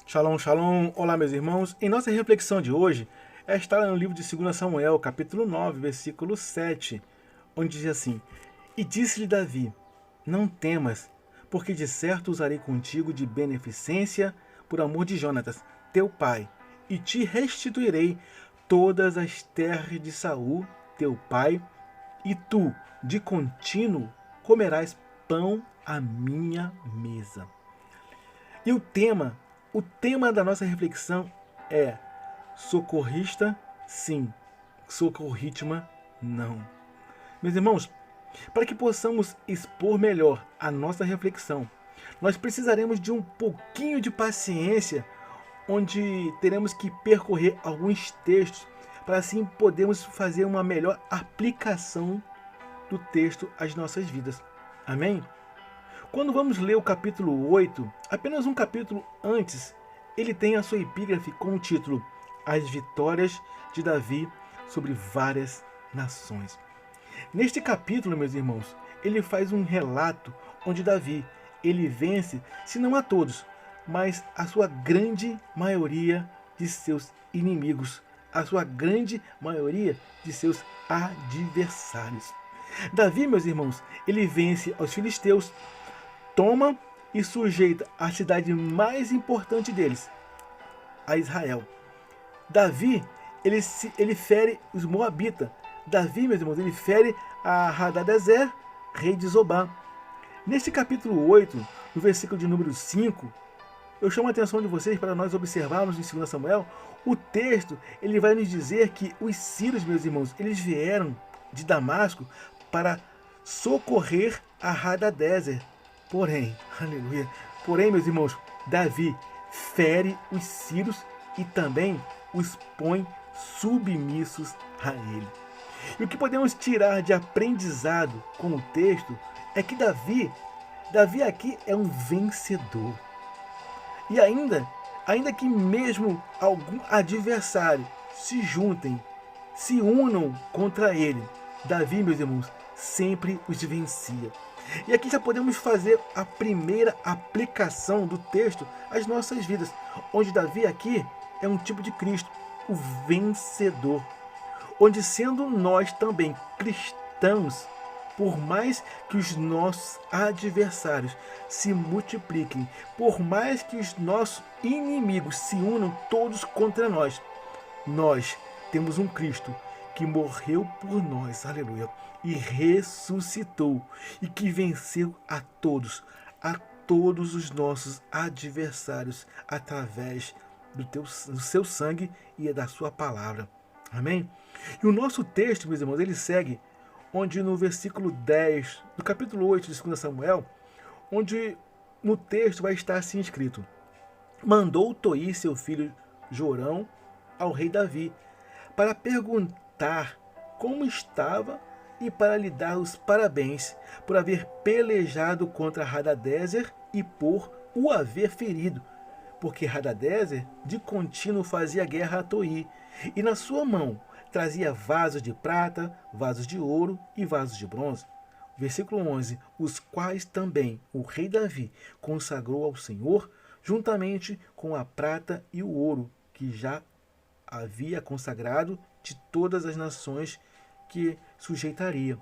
Shalom, shalom. Olá, meus irmãos. Em nossa reflexão de hoje, está no livro de 2 Samuel, capítulo 9, versículo 7, onde diz assim: E disse-lhe Davi: Não temas, porque de certo usarei contigo de beneficência por amor de Jonatas, teu pai, e te restituirei todas as terras de Saul, teu pai, e tu, de contínuo, comerás pão à minha mesa. E o tema da nossa reflexão é: socorrista, sim, socorrítima, não. Meus irmãos, para que possamos expor melhor a nossa reflexão, nós precisaremos de um pouquinho de paciência, onde teremos que percorrer alguns textos para assim podermos fazer uma melhor aplicação do texto às nossas vidas. Amém? Quando vamos ler o capítulo 8, apenas um capítulo antes, ele tem a sua epígrafe com o título As Vitórias de Davi sobre várias nações. Neste capítulo, meus irmãos, ele faz um relato onde Davi, ele vence, se não a todos, mas a sua grande maioria de seus inimigos, a sua grande maioria de seus adversários. Davi, meus irmãos, ele vence aos filisteus, toma e sujeita a cidade mais importante deles, a Israel. Davi, ele fere os moabitas. Davi, meus irmãos, ele fere a Hadadezer, rei de Zobá. Neste capítulo 8, no versículo de número 5, eu chamo a atenção de vocês para nós observarmos em 2 Samuel, o texto, ele vai nos dizer que os sírios, meus irmãos, eles vieram de Damasco para socorrer a Hadadezer. Porém, aleluia, meus irmãos, Davi fere os sírios e também os põe submissos a ele. E o que podemos tirar de aprendizado com o texto é que Davi aqui é um vencedor. E ainda que mesmo algum adversário se juntem, se unam contra ele, Davi, meus irmãos, sempre os vencia. E aqui já podemos fazer a primeira aplicação do texto às nossas vidas, onde Davi aqui é um tipo de Cristo, o vencedor. Onde sendo nós também cristãos, por mais que os nossos adversários se multipliquem, por mais que os nossos inimigos se unam todos contra nós, nós temos um Cristo que morreu por nós, aleluia, e ressuscitou, e que venceu a todos os nossos adversários, através do seu sangue e da sua palavra. Amém? E o nosso texto, meus irmãos, ele segue, onde no versículo 10, do capítulo 8 de 2 Samuel, onde no texto vai estar assim escrito: Mandou Toí, seu filho Jorão, ao rei Davi, para perguntar como estava e para lhe dar os parabéns por haver pelejado contra Hadadezer e por o haver ferido, porque Hadadezer de contínuo fazia guerra a Toí, e na sua mão trazia vasos de prata, vasos de ouro e vasos de bronze. Versículo 11, os quais também o rei Davi consagrou ao Senhor, juntamente com a prata e o ouro, que já havia consagrado de todas as nações que sujeitaria.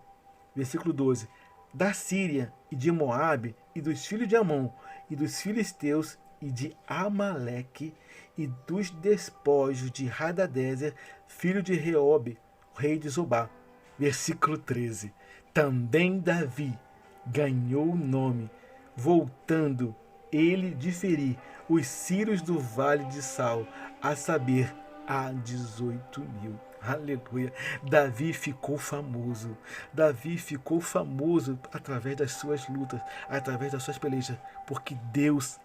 Versículo 12, da Síria e de Moabe e dos filhos de Amon e dos filisteus e de Amaleque e dos despojos de Hadadezer, filho de Reobe, rei de Zobá. Versículo 13. Também Davi ganhou nome, voltando ele de ferir os sírios do vale de Sal, a saber, a 18.000. Aleluia. Davi ficou famoso. Davi ficou famoso através das suas lutas, através das suas pelejas, porque Deus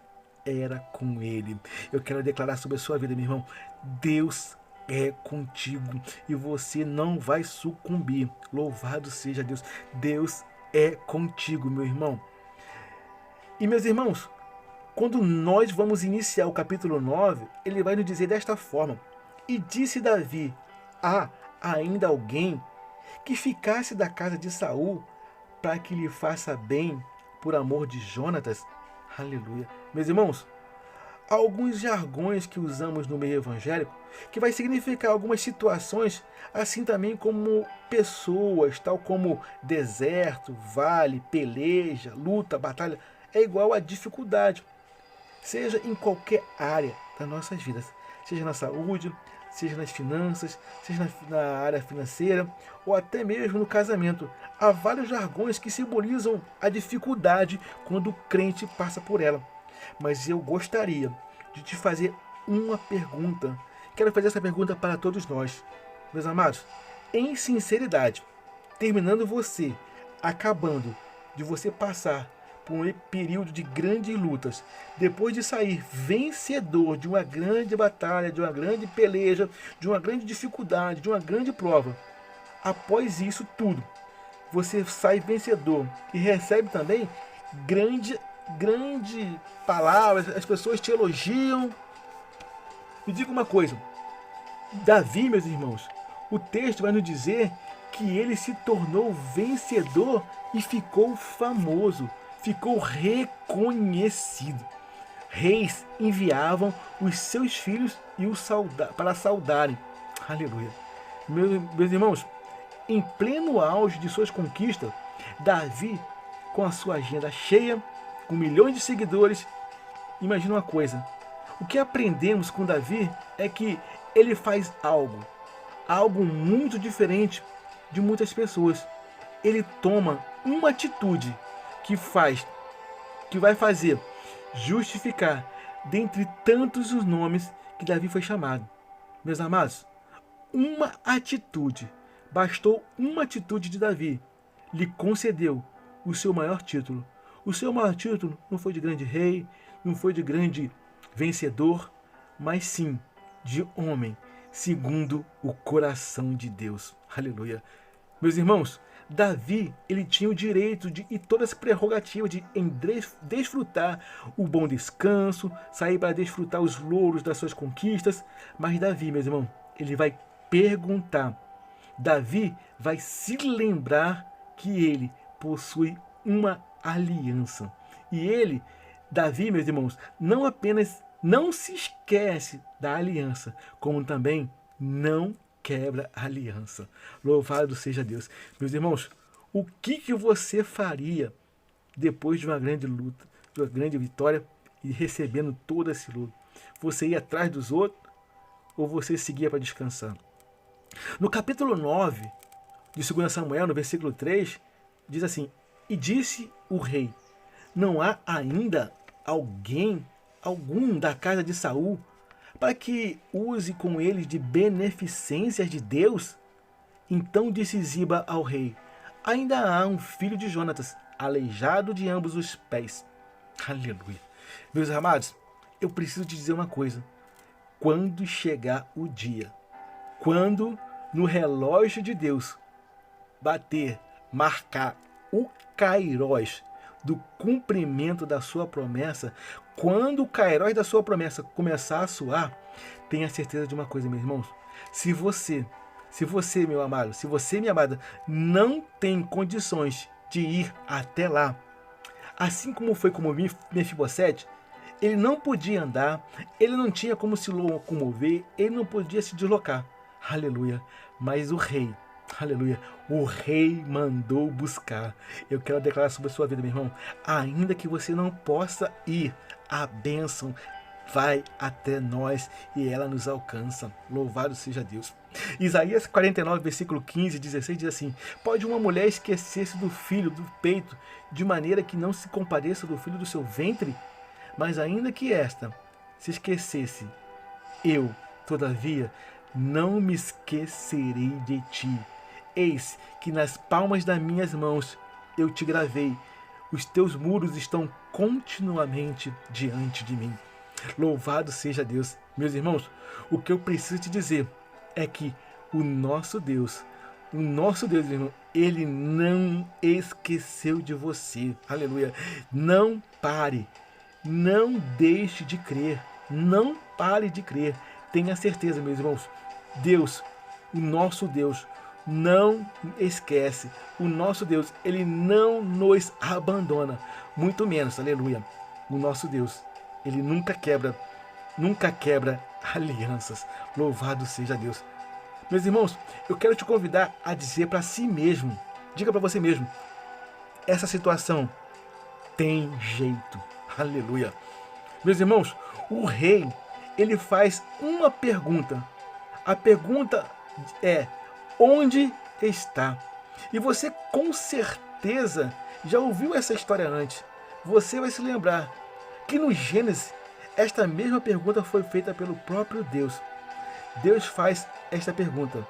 era com ele. Eu quero declarar sobre a sua vida, meu irmão. Deus é contigo e você não vai sucumbir. Louvado seja Deus. Deus é contigo, meu irmão. E meus irmãos, quando nós vamos iniciar o capítulo 9, ele vai nos dizer desta forma: E disse Davi: há ainda alguém que ficasse da casa de Saul para que lhe faça bem por amor de Jonatas? Aleluia. Meus irmãos, há alguns jargões que usamos no meio evangélico que vai significar algumas situações, assim também como pessoas, tal como deserto, vale, peleja, luta, batalha, é igual a dificuldade, seja em qualquer área das nossas vidas, seja na saúde, seja nas finanças, seja na área financeira ou até mesmo no casamento. Há vários jargões que simbolizam a dificuldade quando o crente passa por ela. Mas eu gostaria de te fazer uma pergunta. Quero fazer essa pergunta para todos nós. Meus amados, em sinceridade, terminando você, acabando de você passar por um período de grandes lutas, depois de sair vencedor de uma grande batalha, de uma grande peleja, de uma grande dificuldade, de uma grande prova, após isso tudo, você sai vencedor e recebe também grande palavras, as pessoas te elogiam. Me diga uma coisa, Davi, meus irmãos, o texto vai nos dizer que ele se tornou vencedor e ficou famoso, ficou reconhecido. Reis enviavam os seus filhos e para saudarem. Aleluia. Meus irmãos, em pleno auge de suas conquistas, Davi, com a sua agenda cheia, com milhões de seguidores, imagina uma coisa. O que aprendemos com Davi é que ele faz algo muito diferente de muitas pessoas. Ele toma uma atitude que vai fazer justificar dentre tantos os nomes que Davi foi chamado. Meus amados, bastou uma atitude de Davi, lhe concedeu o seu maior título. O seu maior título não foi de grande rei, não foi de grande vencedor, mas sim de homem, segundo o coração de Deus. Aleluia. Meus irmãos, Davi, ele tinha o direito e todas as prerrogativas de desfrutar o bom descanso, sair para desfrutar os louros das suas conquistas. Mas Davi, meus irmãos, ele vai perguntar. Davi vai se lembrar que ele possui uma aliança. E Davi, meus irmãos, não apenas não se esquece da aliança, como também não quebra a aliança. Louvado seja Deus. Meus irmãos, o que você faria depois de uma grande luta, de uma grande vitória e recebendo todo esse luto? Você ia atrás dos outros ou você seguia para descansar? No capítulo 9 de 2 Samuel, no versículo 3, diz assim: E disse o rei: Não há ainda algum da casa de Saul para que use com eles de beneficências de Deus? Então disse Ziba ao rei: Ainda há um filho de Jonatas, aleijado de ambos os pés. Aleluia. Meus amados, eu preciso te dizer uma coisa. Quando chegar o dia, quando no relógio de Deus marcar o kairós do cumprimento da sua promessa, quando o kairós da sua promessa começar a soar, tenha certeza de uma coisa, meus irmãos. Se você, meu amado, se você, minha amada, não tem condições de ir até lá, assim como foi com Mefibosete, ele não podia andar, ele não tinha como se locomover, ele não podia se deslocar. Aleluia. Mas o rei, aleluia, o rei mandou buscar. Eu quero declarar sobre a sua vida, meu irmão. Ainda que você não possa ir, a bênção vai até nós e ela nos alcança. Louvado seja Deus. Isaías 49, versículo 15 e 16 diz assim: Pode uma mulher esquecer-se do filho do peito, de maneira que não se compadeça do filho do seu ventre? Mas ainda que esta se esquecesse, eu, todavia, não me esquecerei de ti. Eis que nas palmas das minhas mãos eu te gravei. Os teus muros estão continuamente diante de mim. Louvado seja Deus. Meus irmãos, o que eu preciso te dizer é que o nosso Deus, irmão, ele não esqueceu de você. Aleluia. Não pare. Não deixe de crer. Não pare de crer. Tenha certeza, meus irmãos. Deus, o nosso Deus, não esquece. O nosso Deus, ele não nos abandona. Muito menos, aleluia. O nosso Deus, ele nunca quebra nunca quebra alianças. Louvado seja Deus. Meus irmãos, eu quero te convidar a dizer para si mesmo, diga para você mesmo, essa situação tem jeito. Aleluia. Meus irmãos, o rei, ele faz uma pergunta. A pergunta é: onde está? E você com certeza já ouviu essa história antes. Você vai se lembrar que no Gênesis, esta mesma pergunta foi feita pelo próprio Deus. Deus faz esta pergunta: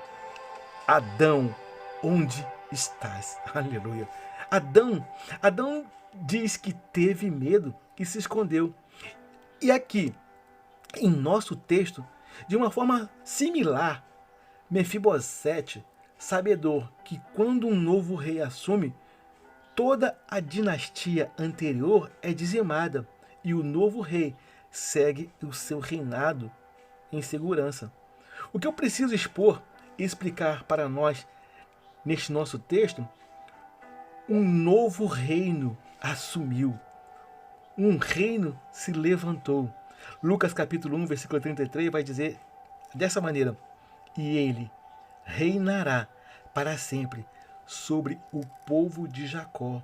Adão, onde estás? Aleluia. Adão diz que teve medo e se escondeu. E aqui, em nosso texto, de uma forma similar, Mefibosete, sabedor que quando um novo rei assume, toda a dinastia anterior é dizimada e o novo rei segue o seu reinado em segurança. O que eu preciso expor e explicar para nós neste nosso texto, um novo reino assumiu. Um reino se levantou. Lucas capítulo 1, versículo 33 vai dizer dessa maneira: e ele reinará para sempre sobre o povo de Jacó.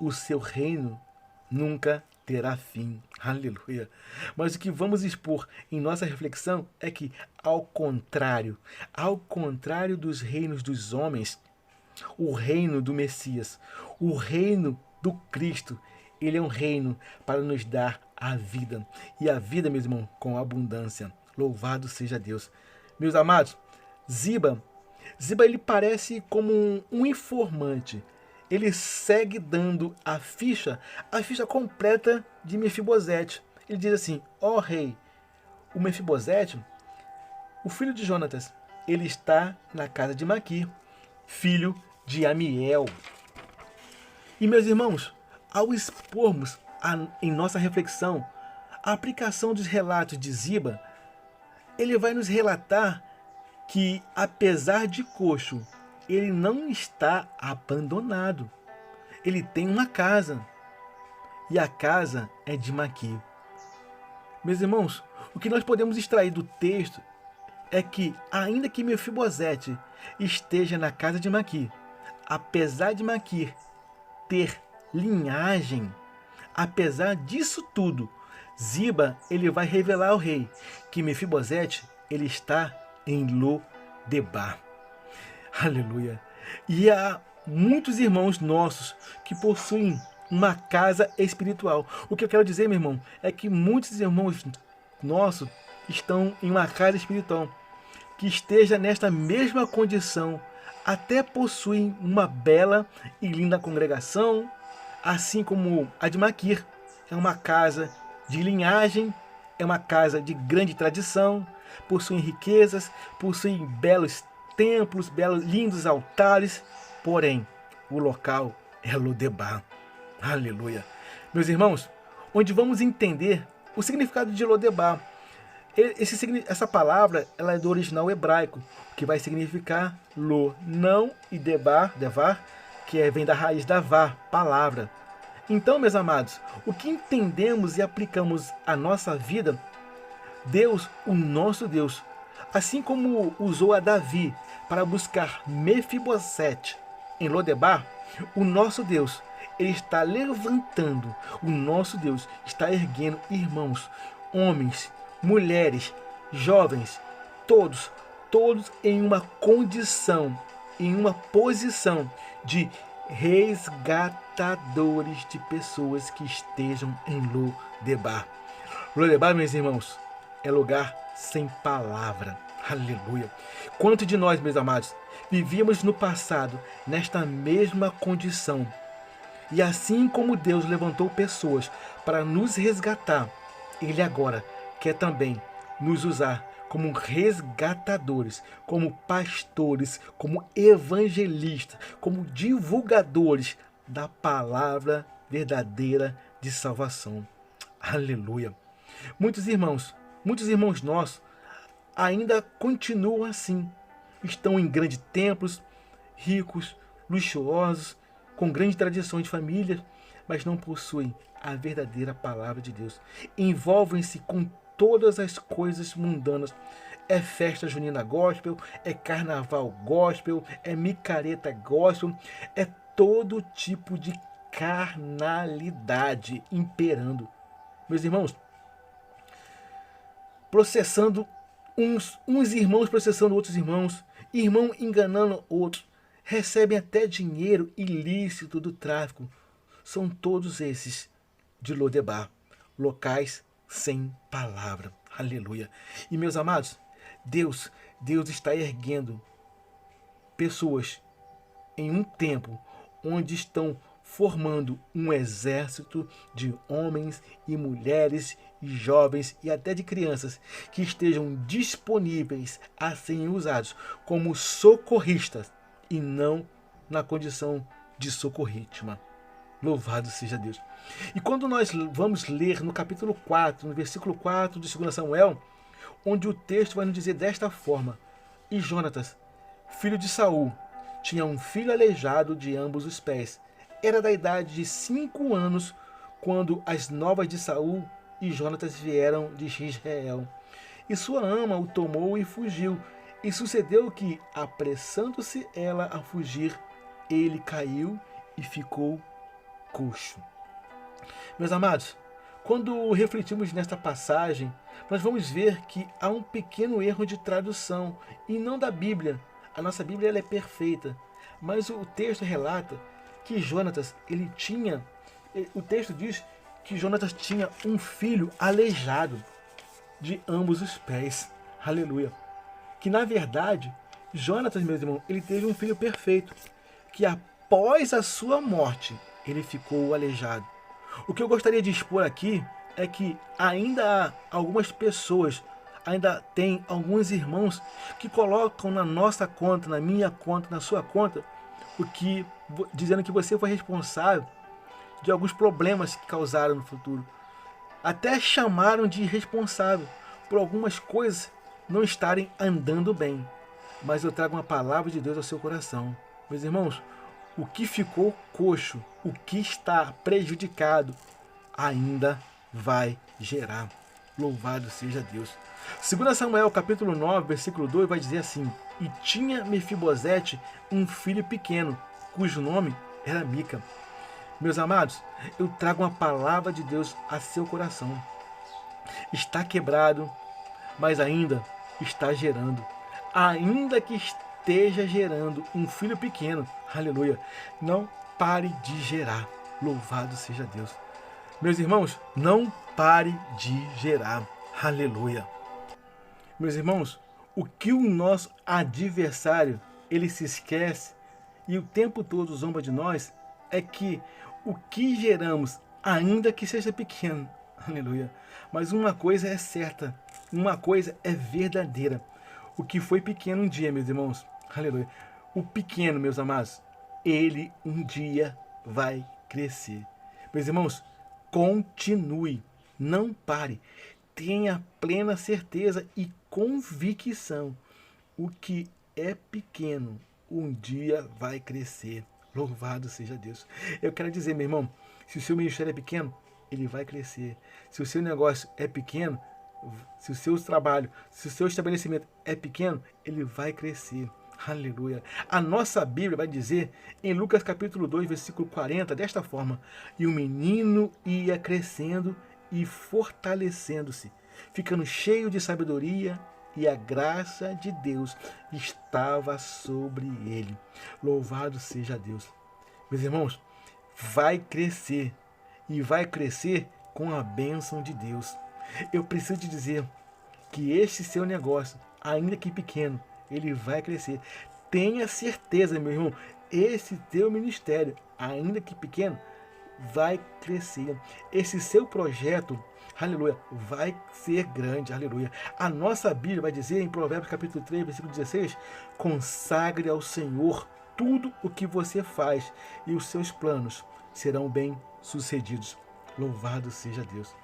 O seu reino nunca terá fim. Aleluia. Mas o que vamos expor em nossa reflexão é que, ao contrário dos reinos dos homens, o reino do Messias, o reino do Cristo, ele é um reino para nos dar a vida. E a vida, meu irmão, com abundância. Louvado seja Deus. Meus amados, Ziba ele parece como um informante. Ele segue dando a ficha completa de Mefibosete. Ele diz assim: ó rei, o Mefibosete, o filho de Jonatas, ele está na casa de Maquir, filho de Amiel. E meus irmãos, ao expormos em nossa reflexão a aplicação dos relatos de Ziba, ele vai nos relatar que, apesar de coxo, ele não está abandonado. Ele tem uma casa, e a casa é de Maquir. Meus irmãos, o que nós podemos extrair do texto é que, ainda que Mefibosete esteja na casa de Maquir, apesar de Maquir ter linhagem, apesar disso tudo, Ziba ele vai revelar ao rei que Mefibosete ele está em Lodebar. Aleluia. E há muitos irmãos nossos que possuem uma casa espiritual. O que eu quero dizer, meu irmão, é que muitos irmãos nossos estão em uma casa espiritual, que esteja nesta mesma condição, até possuem uma bela e linda congregação, assim como a de Maquir. É uma casa de linhagem, é uma casa de grande tradição, possuem riquezas, possuem belos templos, belos, lindos altares, porém, o local é Lodebar. Aleluia. Meus irmãos, onde vamos entender o significado de Lodebar. Essa palavra ela é do original hebraico, que vai significar lo, não, e devar, que vem da raiz da var, palavra. Então, meus amados, o que entendemos e aplicamos à nossa vida, Deus, o nosso Deus, assim como usou a Davi para buscar Mefibosete em Lodebar, o nosso Deus, ele está levantando, o nosso Deus está erguendo irmãos, homens, mulheres, jovens, todos em uma condição, em uma posição de resgatadores de pessoas que estejam em Lodebar. Lodebar, meus irmãos, é lugar sem palavra. Aleluia. Quanto de nós, meus amados, vivíamos no passado nesta mesma condição. E assim como Deus levantou pessoas para nos resgatar, Ele agora quer também nos usar como resgatadores, como pastores, como evangelistas, como divulgadores da palavra verdadeira de salvação. Aleluia. Muitos irmãos nossos ainda continuam assim. Estão em grandes templos, ricos, luxuosos, com grandes tradições de família, mas não possuem a verdadeira palavra de Deus. Envolvem-se com todas as coisas mundanas. É festa junina gospel, é carnaval gospel, é micareta gospel, é todo tipo de carnalidade imperando. Meus irmãos, processando uns irmãos processando outros irmãos, irmão enganando outros, recebem até dinheiro ilícito do tráfico. São todos esses de Lodebar, locais sem palavra. Aleluia. E meus amados, Deus está erguendo pessoas em um tempo onde estão formando um exército de homens e mulheres e jovens e até de crianças que estejam disponíveis a serem usados como socorristas e não na condição de socorrítima. Louvado seja Deus. E quando nós vamos ler no capítulo 4, no versículo 4 de 2 Samuel, onde o texto vai nos dizer desta forma: E Jonatas, filho de Saul, tinha um filho aleijado de ambos os pés. Era da idade de 5 anos quando as novas de Saul e Jonatas vieram de Israel. E sua ama o tomou e fugiu. E sucedeu que, apressando-se ela a fugir, ele caiu e ficou coxo. Meus amados, quando refletimos nesta passagem, nós vamos ver que há um pequeno erro de tradução, e não da Bíblia. A nossa Bíblia ela é perfeita, mas o texto relata que Jonatas, o texto diz que Jonatas tinha um filho aleijado de ambos os pés. Aleluia. Que na verdade, Jonatas, meus irmãos, ele teve um filho perfeito, que após a sua morte, ele ficou aleijado. O que eu gostaria de expor aqui é que ainda há algumas pessoas, ainda tem alguns irmãos que colocam na nossa conta, na minha conta, na sua conta, dizendo que você foi responsável de alguns problemas que causaram no futuro. Até chamaram de irresponsável por algumas coisas não estarem andando bem. Mas eu trago uma palavra de Deus ao seu coração. Meus irmãos, o que ficou coxo, o que está prejudicado, ainda vai gerar. Louvado seja Deus. 2 Samuel capítulo 9, versículo 2 vai dizer assim: E tinha Mefibosete um filho pequeno, cujo nome era Mica. Meus amados, eu trago uma palavra de Deus a seu coração. Está quebrado, mas ainda está gerando. Ainda que esteja gerando um filho pequeno, aleluia, não pare de gerar. Louvado seja Deus. Meus irmãos, não pare de gerar. Aleluia. Meus irmãos, o que o nosso adversário, ele se esquece e o tempo todo zomba de nós, é que o que geramos, ainda que seja pequeno, aleluia, mas uma coisa é certa, uma coisa é verdadeira. O que foi pequeno um dia, meus irmãos, aleluia, o pequeno, meus amados, ele um dia vai crescer. Meus irmãos, continue, não pare, tenha plena certeza e convicção. O que é pequeno, um dia vai crescer. Louvado seja Deus. Eu quero dizer, meu irmão, se o seu ministério é pequeno, ele vai crescer. Se o seu negócio é pequeno, se o seu trabalho, se o seu estabelecimento é pequeno, ele vai crescer. Aleluia. A nossa Bíblia vai dizer em Lucas capítulo 2, versículo 40, desta forma: E o menino ia crescendo e fortalecendo-se, ficando cheio de sabedoria, e a graça de Deus estava sobre ele. Louvado seja Deus. Meus irmãos, vai crescer, e vai crescer com a bênção de Deus. Eu preciso te dizer que este seu negócio, ainda que pequeno, ele vai crescer. Tenha certeza, meu irmão, esse teu ministério, ainda que pequeno, vai crescer. Esse seu projeto, aleluia, vai ser grande, aleluia. A nossa Bíblia vai dizer em Provérbios capítulo 3, versículo 16: Consagre ao Senhor tudo o que você faz, e os seus planos serão bem sucedidos. Louvado seja Deus.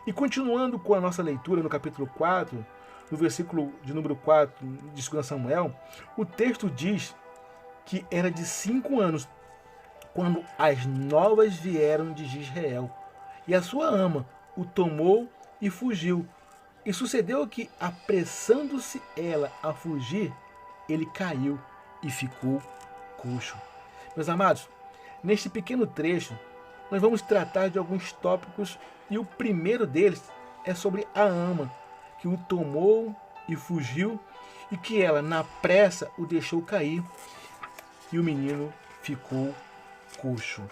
E continuando com a nossa leitura no capítulo 4, no versículo de número 4 de 2 Samuel, o texto diz que era de 5 anos quando as novas vieram de Israel, e a sua ama o tomou e fugiu. E sucedeu que, apressando-se ela a fugir, ele caiu e ficou coxo. Meus amados, neste pequeno trecho, nós vamos tratar de alguns tópicos e o primeiro deles é sobre a ama, que o tomou e fugiu e que ela, na pressa, o deixou cair e o menino ficou coxo.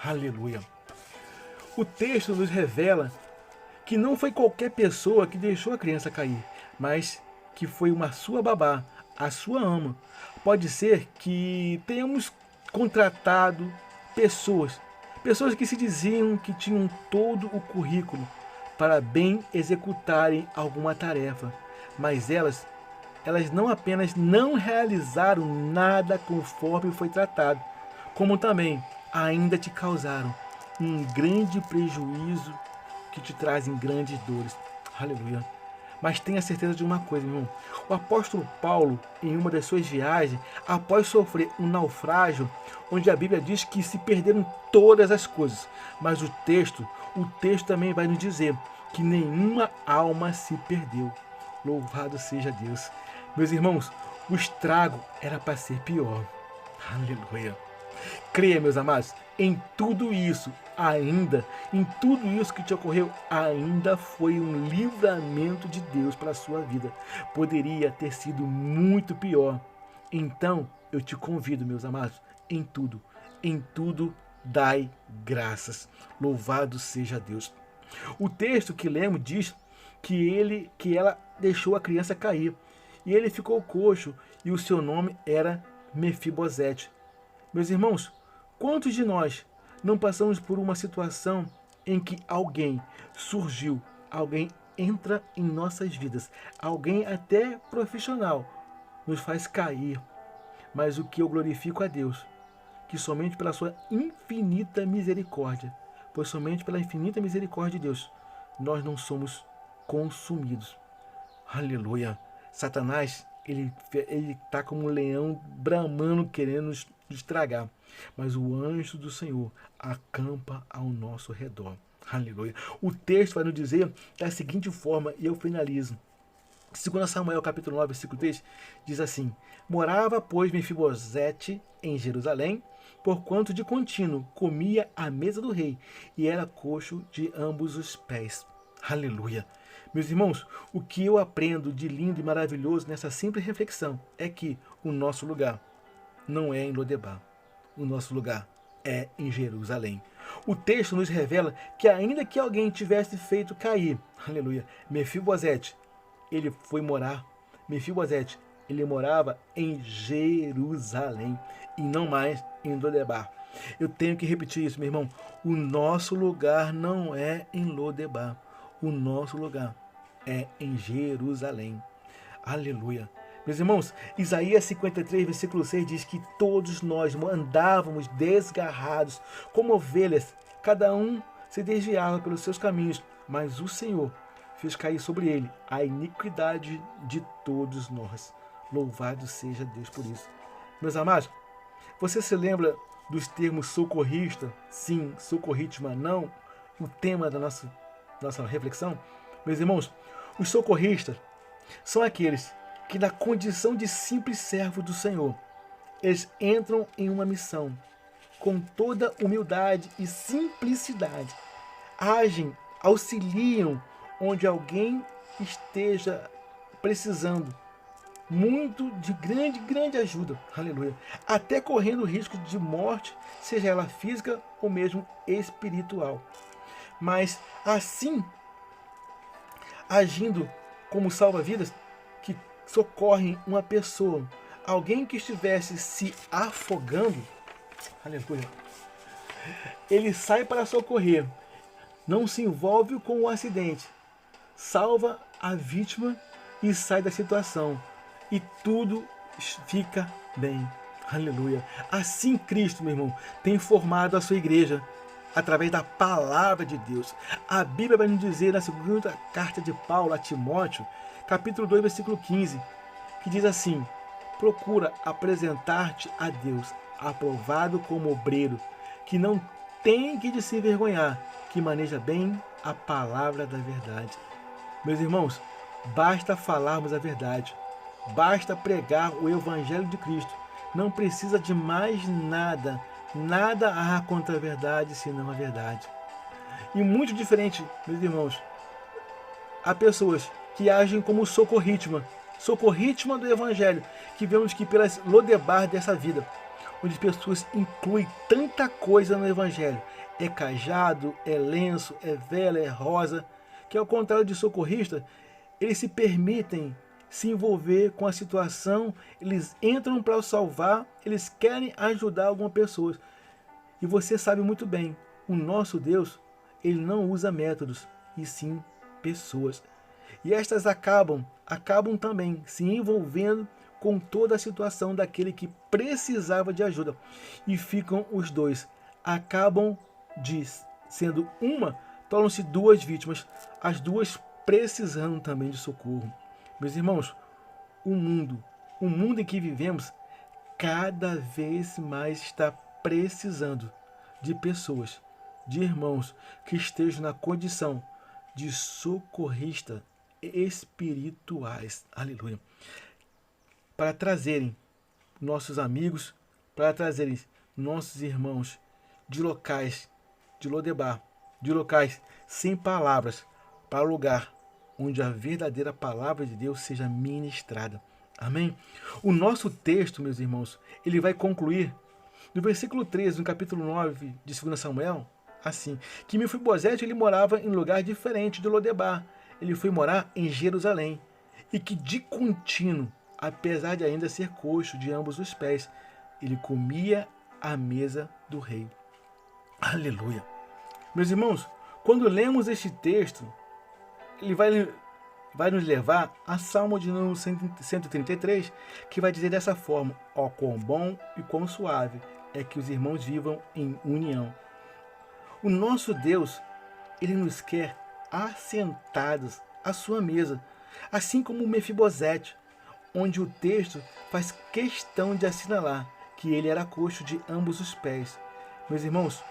Aleluia. O texto nos revela que não foi qualquer pessoa que deixou a criança cair, mas que foi uma sua babá, a sua ama. Pode ser que tenhamos contratado pessoas que se diziam que tinham todo o currículo para bem executarem alguma tarefa, mas elas não apenas não realizaram nada conforme foi tratado, como também ainda te causaram um grande prejuízo que te trazem grandes dores. Aleluia. Mas tenha certeza de uma coisa, irmão. O apóstolo Paulo, em uma das suas viagens, após sofrer um naufrágio, onde a Bíblia diz que se perderam todas as coisas, mas o texto também vai nos dizer que nenhuma alma se perdeu. Louvado seja Deus. Meus irmãos, o estrago era para ser pior. Aleluia. Creia, meus amados, em tudo isso que te ocorreu, ainda foi um livramento de Deus para a sua vida. Poderia ter sido muito pior. Então, eu te convido, meus amados, em tudo dai graças. Louvado seja Deus. O texto que lemos diz que ela deixou a criança cair e ele ficou coxo e o seu nome era Mefibosete. Meus irmãos, quantos de nós não passamos por uma situação em que alguém surgiu, alguém entra em nossas vidas, alguém até profissional nos faz cair, mas o que eu glorifico a Deus, que somente pela sua infinita misericórdia, pois somente pela infinita misericórdia de Deus, nós não somos consumidos. Aleluia. Satanás, ele está como um leão bramando, querendo nos estragar. Mas o anjo do Senhor acampa ao nosso redor. Aleluia. O texto vai nos dizer da seguinte forma, e eu finalizo. 2 Samuel capítulo 9, versículo 3, diz assim: Morava, pois, Mefibosete em Jerusalém, porquanto de contínuo comia à mesa do rei, e era coxo de ambos os pés. Aleluia. Meus irmãos, o que eu aprendo de lindo e maravilhoso nessa simples reflexão é que o nosso lugar não é em Lodebar. O nosso lugar é em Jerusalém. O texto nos revela que ainda que alguém tivesse feito cair, aleluia, Mefibosete, ele morava em Jerusalém e não mais em Lodebar. Eu tenho que repetir isso, meu irmão. O nosso lugar não é em Lodebar. O nosso lugar é em Jerusalém. Aleluia. Meus irmãos, Isaías 53, versículo 6 diz que todos nós andávamos desgarrados como ovelhas, cada um se desviava pelos seus caminhos, mas o Senhor fez cair sobre ele a iniquidade de todos nós. Louvado seja Deus por isso. Meus amados, você se lembra dos termos socorrista, sim, socorrítima, não? O tema da nossa reflexão? Meus irmãos, os socorristas são aqueles que, na condição de simples servo do Senhor, eles entram em uma missão com toda humildade e simplicidade, agem, auxiliam onde alguém esteja precisando muito de grande ajuda, aleluia, até correndo o risco de morte, seja ela física ou mesmo espiritual. Mas assim, agindo como salva-vidas, que socorrem uma pessoa, alguém que estivesse se afogando, aleluia, ele sai para socorrer, não se envolve com o acidente, salva a vítima e sai da situação, e tudo fica bem. Aleluia. Assim Cristo, meu irmão, tem formado a sua igreja através da palavra de Deus. A Bíblia vai nos dizer na segunda carta de Paulo a Timóteo, capítulo 2, versículo 15, que diz assim: procura apresentar-te a Deus aprovado como obreiro, que não tem que de se envergonhar, que maneja bem a palavra da verdade. Meus irmãos, Basta falarmos a verdade. Basta pregar o Evangelho de Cristo. Não precisa de mais nada. Nada há contra a verdade, senão a verdade. E muito diferente, meus irmãos, há pessoas que agem como socorrítima do Evangelho, que vemos que pelas Lodebar dessa vida, onde pessoas incluem tanta coisa no Evangelho. É cajado, é lenço, é vela, é rosa, que ao contrário de socorrista, eles se permitem se envolver com a situação, eles entram para salvar, eles querem ajudar alguma pessoa. E você sabe muito bem, o nosso Deus, ele não usa métodos, e sim pessoas. E estas acabam também se envolvendo com toda a situação daquele que precisava de ajuda. E ficam os dois, acabam de, sendo uma, tornam-se duas vítimas, as duas precisando também de socorro. Meus irmãos, o mundo em que vivemos, cada vez mais está precisando de pessoas, de irmãos que estejam na condição de socorristas espirituais. Aleluia. Para trazerem nossos amigos, para trazerem nossos irmãos de locais de Lodebar, de locais sem palavras, para o lugar onde a verdadeira palavra de Deus seja ministrada. Amém? O nosso texto, meus irmãos, ele vai concluir no versículo 13, no capítulo 9 de 2 Samuel, assim, que Mefibosete ele morava em lugar diferente de Lodebar. Ele foi morar em Jerusalém, e que de contínuo, apesar de ainda ser coxo de ambos os pés, ele comia à mesa do rei. Aleluia! Meus irmãos, quando lemos este texto, ele vai nos levar a Salmo de número 133, que vai dizer dessa forma: ó, quão bom e quão suave é que os irmãos vivam em união. O nosso Deus, ele nos quer assentados à sua mesa, assim como Mefibosete, onde o texto faz questão de assinalar que ele era coxo de ambos os pés. Meus irmãos,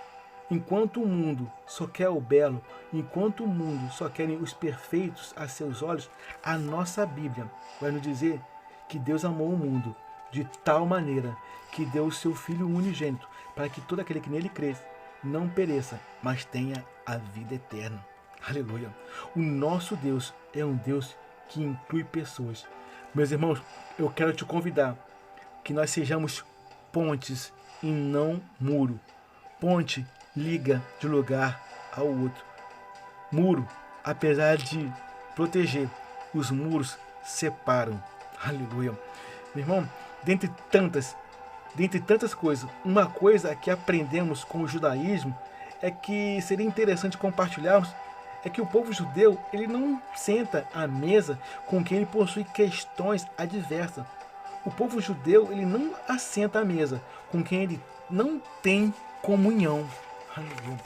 enquanto o mundo só quer o belo, enquanto o mundo só quer os perfeitos a seus olhos, a nossa Bíblia vai nos dizer que Deus amou o mundo de tal maneira que deu o seu Filho unigênito, para que todo aquele que nele crê não pereça, mas tenha a vida eterna. Aleluia! O nosso Deus é um Deus que inclui pessoas. Meus irmãos, eu quero te convidar que nós sejamos pontes e não muro. Ponte liga de lugar ao outro. Muro, apesar de proteger, os muros separam. Aleluia! Meu irmão, dentre tantas coisas, uma coisa que aprendemos com o judaísmo é que seria interessante compartilharmos, é que o povo judeu ele não senta à mesa com quem ele possui questões adversas. O povo judeu ele não assenta à mesa com quem ele não tem comunhão. Aleluia.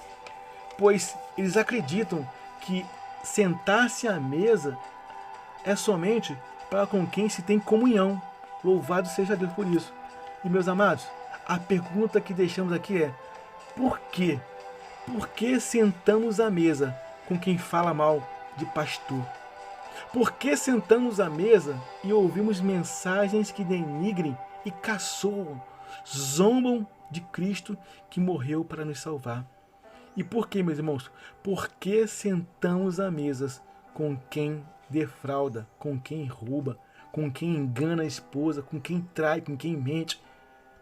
Pois eles acreditam que sentar-se à mesa é somente para com quem se tem comunhão. Louvado seja Deus por isso. E meus amados, a pergunta que deixamos aqui é: por quê? Por que sentamos à mesa com quem fala mal de pastor? Por que sentamos à mesa e ouvimos mensagens que denigrem e caçoam, zombam de Cristo que morreu para nos salvar? E por que, meus irmãos? Por que sentamos à mesa com quem defrauda, com quem rouba, com quem engana a esposa, com quem trai, com quem mente?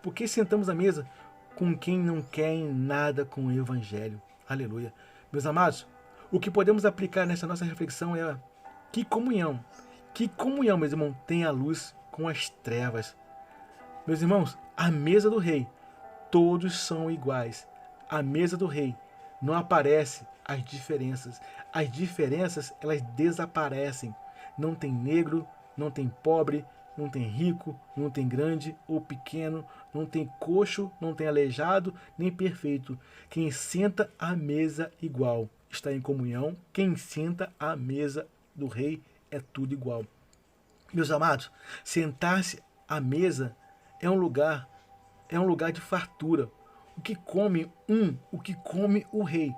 Por que sentamos à mesa com quem não quer nada com o Evangelho? Aleluia. Meus amados, o que podemos aplicar nessa nossa reflexão é: que comunhão, meus irmãos, tem a luz com as trevas. Meus irmãos, a mesa do rei, todos são iguais. A mesa do rei não aparece as diferenças. As diferenças, elas desaparecem. Não tem negro, não tem pobre, não tem rico, não tem grande ou pequeno, não tem coxo, não tem aleijado, nem perfeito. Quem senta à mesa igual está em comunhão. Quem senta à mesa do rei é tudo igual. Meus amados, sentar-se à mesa é um lugar de fartura. O que come o rei,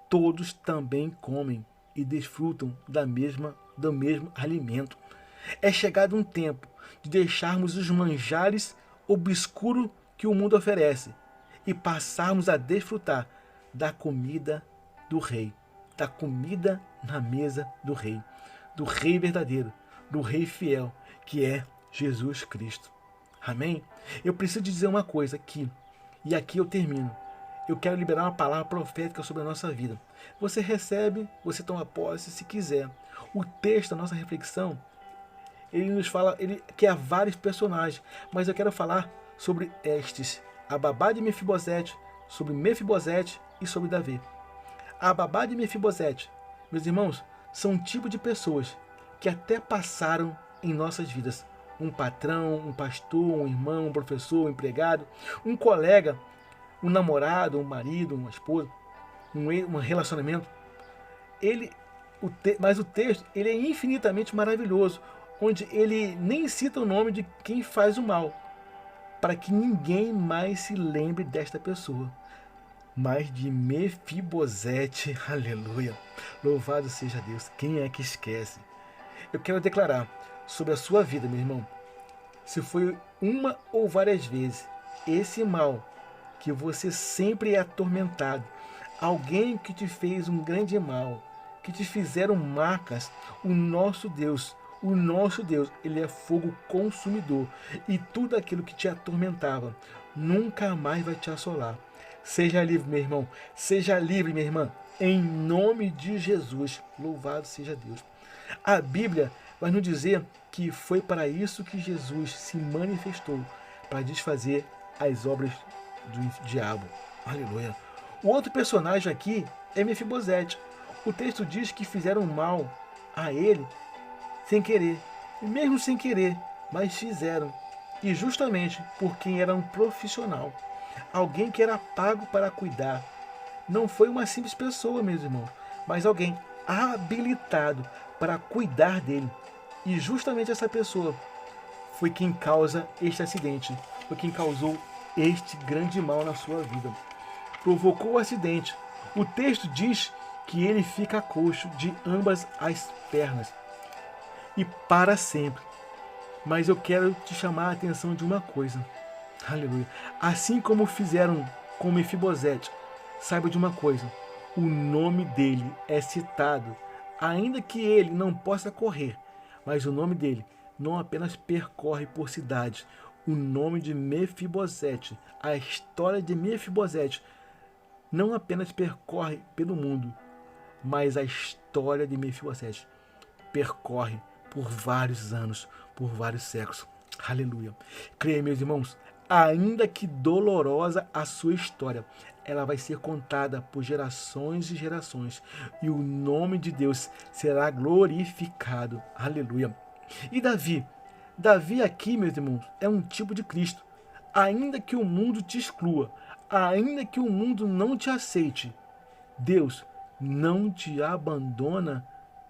todos também comem e desfrutam da mesma do mesmo alimento. É chegado um tempo de deixarmos os manjares obscuros que o mundo oferece e passarmos a desfrutar da comida do Rei, da comida na mesa do Rei verdadeiro, do Rei fiel, que é Jesus Cristo. Amém? Eu preciso dizer uma coisa aqui, e aqui eu termino. Eu quero liberar uma palavra profética sobre a nossa vida. Você recebe, você toma posse se quiser. O texto da nossa reflexão, ele nos fala, ele quer vários personagens, mas eu quero falar sobre estes: a babá de Mefibosete, sobre Mefibosete e sobre Davi. A babá de Mefibosete, meus irmãos, são um tipo de pessoas que até passaram em nossas vidas. Um patrão, um pastor, um irmão, um professor, um empregado, um colega, um namorado, um marido, uma esposa, um relacionamento. Mas o texto ele é infinitamente maravilhoso, onde ele nem cita o nome de quem faz o mal, para que ninguém mais se lembre desta pessoa, mas de Mefibosete. Aleluia! Louvado seja Deus! Quem é que esquece? Eu quero declarar sobre a sua vida, meu irmão, se foi uma ou várias vezes, esse mal que você sempre é atormentado, alguém que te fez um grande mal, que te fizeram marcas, o nosso Deus, ele é fogo consumidor, e tudo aquilo que te atormentava nunca mais vai te assolar. Seja livre, meu irmão, seja livre, minha irmã, em nome de Jesus. Louvado seja Deus. A Bíblia vai nos dizer que foi para isso que Jesus se manifestou, para desfazer as obras do diabo. Aleluia. O outro personagem aqui é Mefibosete. O texto diz que fizeram mal a ele sem querer, e mesmo sem querer, mas fizeram. E justamente por quem era um profissional, alguém que era pago para cuidar. Não foi uma simples pessoa, meus irmãos, mas alguém habilitado para cuidar dele. E justamente essa pessoa foi quem causa este acidente, foi quem causou este grande mal na sua vida. Provocou o acidente. O texto diz que ele fica coxo de ambas as pernas e para sempre. Mas eu quero te chamar a atenção de uma coisa. Aleluia. Assim como fizeram com Mefibosete, saiba de uma coisa: o nome dele é citado, ainda que ele não possa correr, mas o nome dele não apenas percorre por cidades. O nome de Mefibosete, a história de Mefibosete, não apenas percorre pelo mundo, mas a história de Mefibosete percorre por vários anos, por vários séculos. Aleluia. Creia, meus irmãos, ainda que dolorosa a sua história, ela vai ser contada por gerações e gerações, e o nome de Deus será glorificado. Aleluia. E Davi aqui, meus irmãos, é um tipo de Cristo. Ainda que o mundo te exclua, ainda que o mundo não te aceite, Deus não te abandona,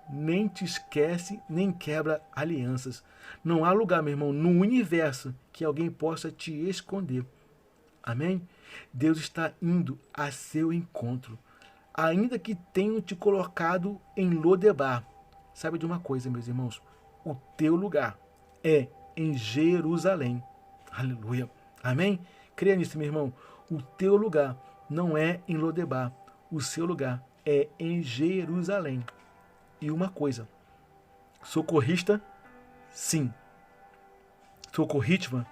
nem te esquece, nem quebra alianças. Não há lugar, meu irmão, no universo que alguém possa te esconder. Amém? Deus está indo a seu encontro. Ainda que tenham te colocado em Lodebar, sabe de uma coisa, meus irmãos? O teu lugar é em Jerusalém. Aleluia. Amém? Creia nisso, meu irmão. O teu lugar não é em Lodebar. O seu lugar é em Jerusalém. E uma coisa: socorrista, sim. Socorrítima,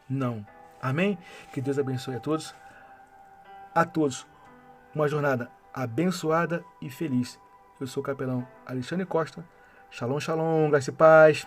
não. Amém? Que Deus abençoe a todos. A todos, uma jornada abençoada e feliz. Eu sou o capelão Alexandre Costa. Shalom, shalom, graça e paz.